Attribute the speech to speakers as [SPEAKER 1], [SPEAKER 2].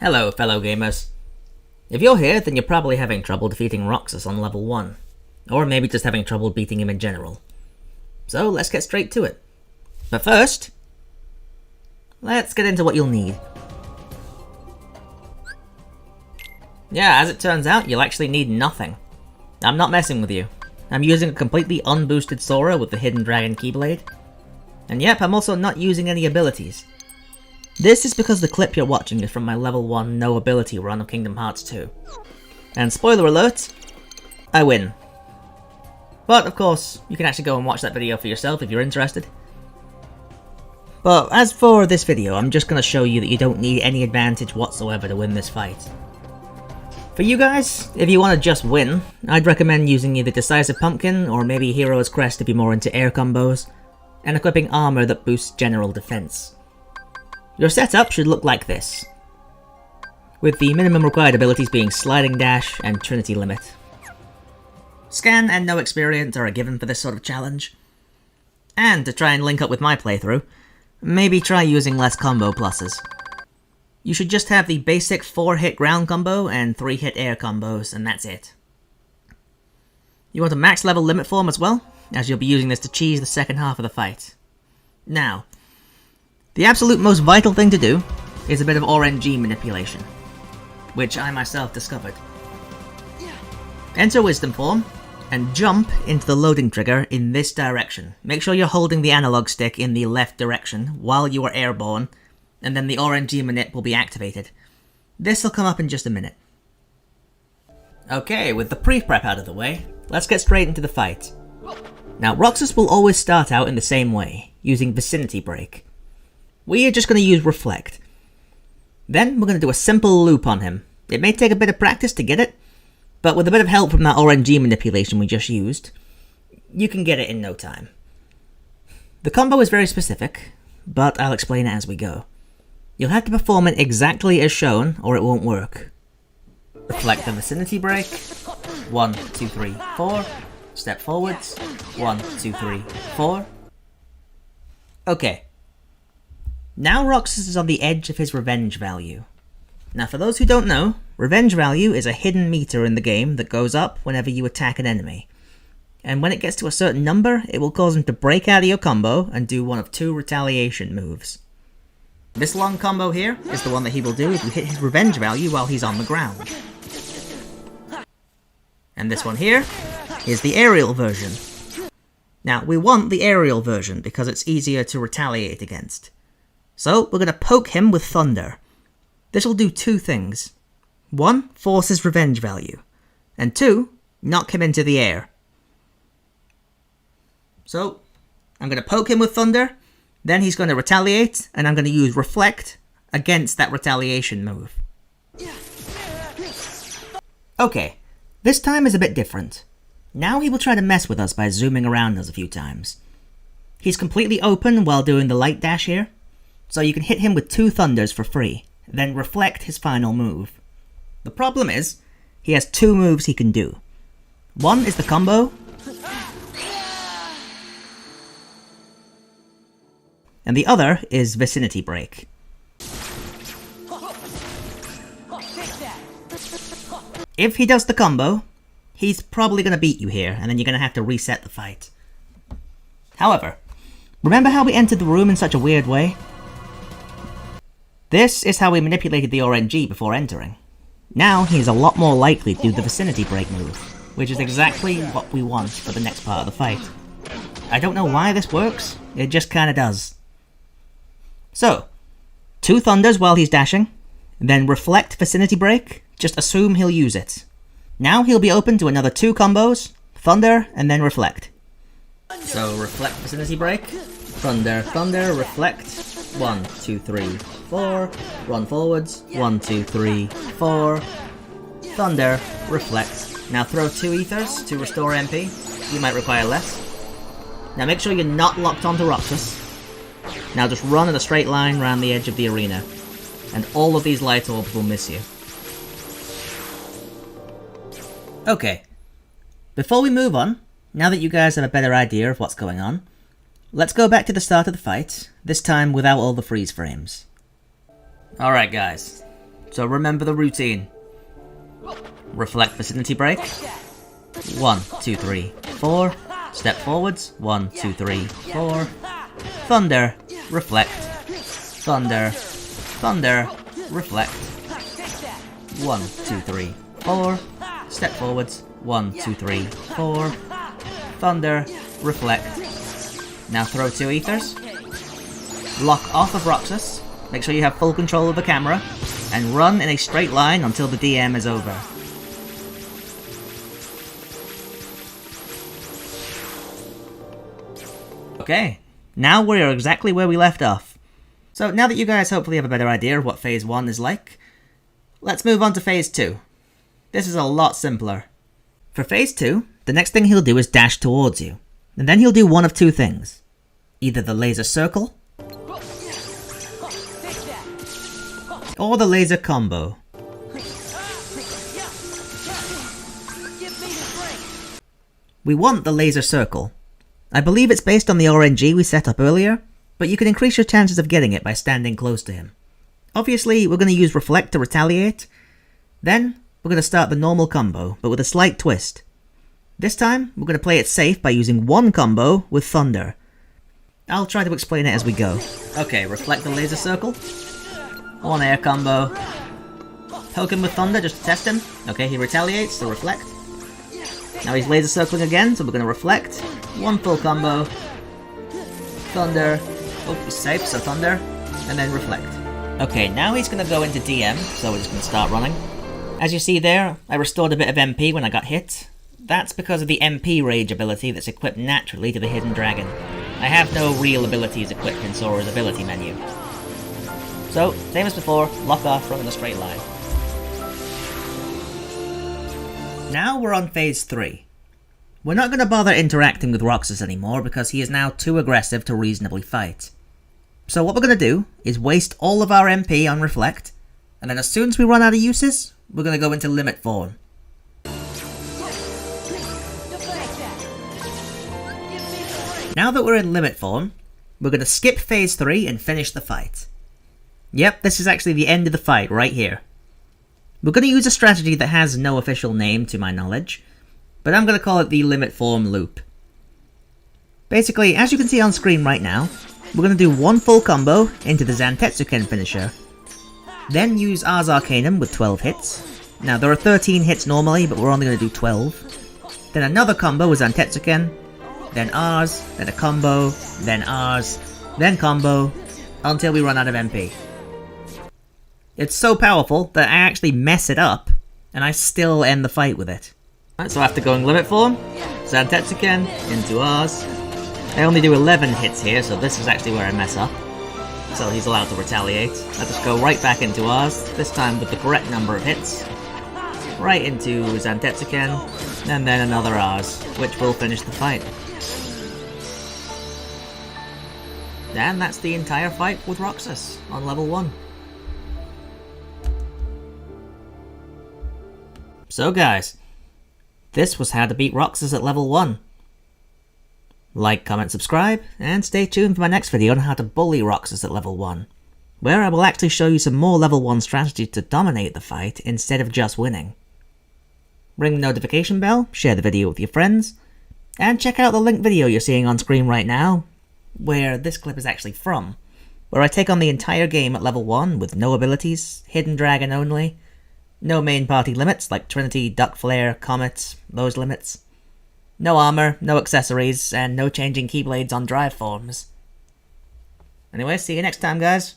[SPEAKER 1] Hello, fellow gamers. If you're here, then you're probably having trouble defeating Roxas on level 1. Or maybe just having trouble beating him in general. So let's get straight to it. But first, let's get into what you'll need. Yeah, as it turns out, you'll actually need nothing. I'm not messing with you. I'm using a completely unboosted Sora with the Hidden Dragon Keyblade. And yep, I'm also not using any abilities. This is because the clip you're watching is from my level 1 no ability run of Kingdom Hearts 2. And spoiler alert, I win. But of course, you can actually go and watch that video for yourself if you're interested. But as for this video, I'm just going to show you that you don't need any advantage whatsoever to win this fight. For you guys, if you want to just win, I'd recommend using either Decisive Pumpkin or maybe Hero's Crest if you're more into air combos, and equipping armor that boosts general defense. Your setup should look like this, with the minimum required abilities being Sliding Dash and Trinity Limit. Scan and no experience are a given for this sort of challenge. And to try and link up with my playthrough, maybe try using less combo pluses. You should just have the basic 4-hit ground combo and 3-hit air combos, and that's it. You want a max level limit form as well, as you'll be using this to cheese the second half of the fight. Now, the absolute most vital thing to do is a bit of RNG manipulation, which I myself discovered. Enter Wisdom form, and jump into the loading trigger in this direction. Make sure you're holding the analog stick in the left direction while you are airborne, and then the RNG manip will be activated. This will come up in just a minute. Okay, with the pre-prep out of the way, let's get straight into the fight. Now, Roxas will always start out in the same way, using Vicinity Break. We are just going to use Reflect. Then we're going to do a simple loop on him. It may take a bit of practice to get it, but with a bit of help from that RNG manipulation we just used, you can get it in no time. The combo is very specific, but I'll explain it as we go. You'll have to perform it exactly as shown, or it won't work. Reflect the Vicinity Break. 1, 2, 3, 4. Step forwards. 1, 2, 3, 4. Okay. Now Roxas is on the edge of his revenge value. Now for those who don't know, revenge value is a hidden meter in the game that goes up whenever you attack an enemy. And when it gets to a certain number, it will cause him to break out of your combo and do one of 2 retaliation moves. This long combo here is the one that he will do if you hit his revenge value while he's on the ground. And this one here is the aerial version. Now we want the aerial version because it's easier to retaliate against. So we're going to poke him with Thunder. This will do 2 things. 1, force his revenge value. And 2, knock him into the air. So, I'm going to poke him with Thunder, then he's going to retaliate, and I'm going to use Reflect against that retaliation move. Okay, this time is a bit different. Now he will try to mess with us by zooming around us a few times. He's completely open while doing the light dash here, so you can hit him with 2 Thunders for free, then reflect his final move. The problem is, he has 2 moves he can do. One is the combo, and the other is Vicinity Break. If he does the combo, he's probably going to beat you here, and then you're going to have to reset the fight. However, remember how we entered the room in such a weird way? This is how we manipulated the RNG before entering. Now he is a lot more likely to do the Vicinity Break move, which is exactly what we want for the next part of the fight. I don't know why this works, it just kinda does. So, 2 Thunders while he's dashing, then reflect Vicinity Break, just assume he'll use it. Now he'll be open to another 2 combos, Thunder, and then Reflect. So reflect Vicinity Break, Thunder, Thunder, Reflect, 1, 2, 3, 4, run forwards, 1, 2, 3, 4, Thunder, Reflect. Now throw 2 Ethers to restore MP, you might require less. Now make sure you're not locked onto Roxas. Now just run in a straight line around the edge of the arena, and all of these light orbs will miss you. Okay, before we move on, now that you guys have a better idea of what's going on, let's go back to the start of the fight, this time without all the freeze frames. Alright guys, So remember the routine. Reflect vicinity break. 1, 2, 3, 4. Step forwards. 1, 2, 3, 4. Thunder. Reflect. Thunder. Thunder. Reflect. 1, 2, 3, 4. Step forwards. 1, 2, 3, 4. Thunder. Reflect. Now throw 2 ethers. Lock off of Roxas. Make sure you have full control of the camera. And run in a straight line until the DM is over. Okay, now we're exactly where we left off. So now that you guys hopefully have a better idea of what Phase 1 is like, let's move on to Phase 2. This is a lot simpler. For Phase 2, the next thing he'll do is dash towards you, and then he'll do one of 2 things. Either the laser circle, or the laser combo. We want the laser circle. I believe it's based on the RNG we set up earlier, but you can increase your chances of getting it by standing close to him. Obviously, we're going to use Reflect to retaliate. Then, we're going to start the normal combo, but with a slight twist. This time, we're going to play it safe by using one combo with Thunder. I'll try to explain it as we go. Okay, Reflect the laser circle. One air combo. Poke him with Thunder just to test him. Okay, he retaliates, so Reflect. Now he's laser circling again, so we're going to Reflect. One full combo. Thunder. Oh, he's safe, so Thunder. And then Reflect. Okay, now he's going to go into DM, so we're just going to start running. As you see there, I restored a bit of MP when I got hit. That's because of the MP Rage ability that's equipped naturally to the Hidden Dragon. I have no real abilities equipped in Sora's ability menu. So, same as before, lock off, run in a straight line. Now we're on Phase 3. We're not going to bother interacting with Roxas anymore because he is now too aggressive to reasonably fight. So what we're going to do is waste all of our MP on Reflect, and then as soon as we run out of uses, we're going to go into Limit Form. Now that we're in Limit Form, we're going to skip Phase 3 and finish the fight. Yep, this is actually the end of the fight right here. We're going to use a strategy that has no official name to my knowledge, but I'm going to call it the Limit Form Loop. Basically, as you can see on screen right now, we're going to do one full combo into the Zantetsuken finisher, then use Ars Arcanum with 12 hits. Now there are 13 hits normally, but we're only going to do 12. Then another combo with Zantetsuken, then Ars, then a combo, then Ars, then combo, until we run out of MP. It's so powerful that I actually mess it up, and I still end the fight with it. Right, so after going Limit Form, Zantetsuken into Ars. I only do 11 hits here, so this is actually where I mess up. So he's allowed to retaliate. I just go right back into Ars, this time with the correct number of hits. Right into Zantetsuken, and then another Ars, which will finish the fight. And that's the entire fight with Roxas on level 1. So guys, this was how to beat Roxas at level 1. Like, comment, subscribe, and stay tuned for my next video on how to bully Roxas at level 1, where I will actually show you some more level 1 strategy to dominate the fight instead of just winning. Ring the notification bell, share the video with your friends, and check out the linked video you're seeing on screen right now, where this clip is actually from, where I take on the entire game at level 1 with no abilities, Hidden Dragon only, no main party limits like Trinity, Duck Flare, Comet, those limits. No armor, no accessories, and no changing keyblades on drive forms. Anyway, see you next time, guys.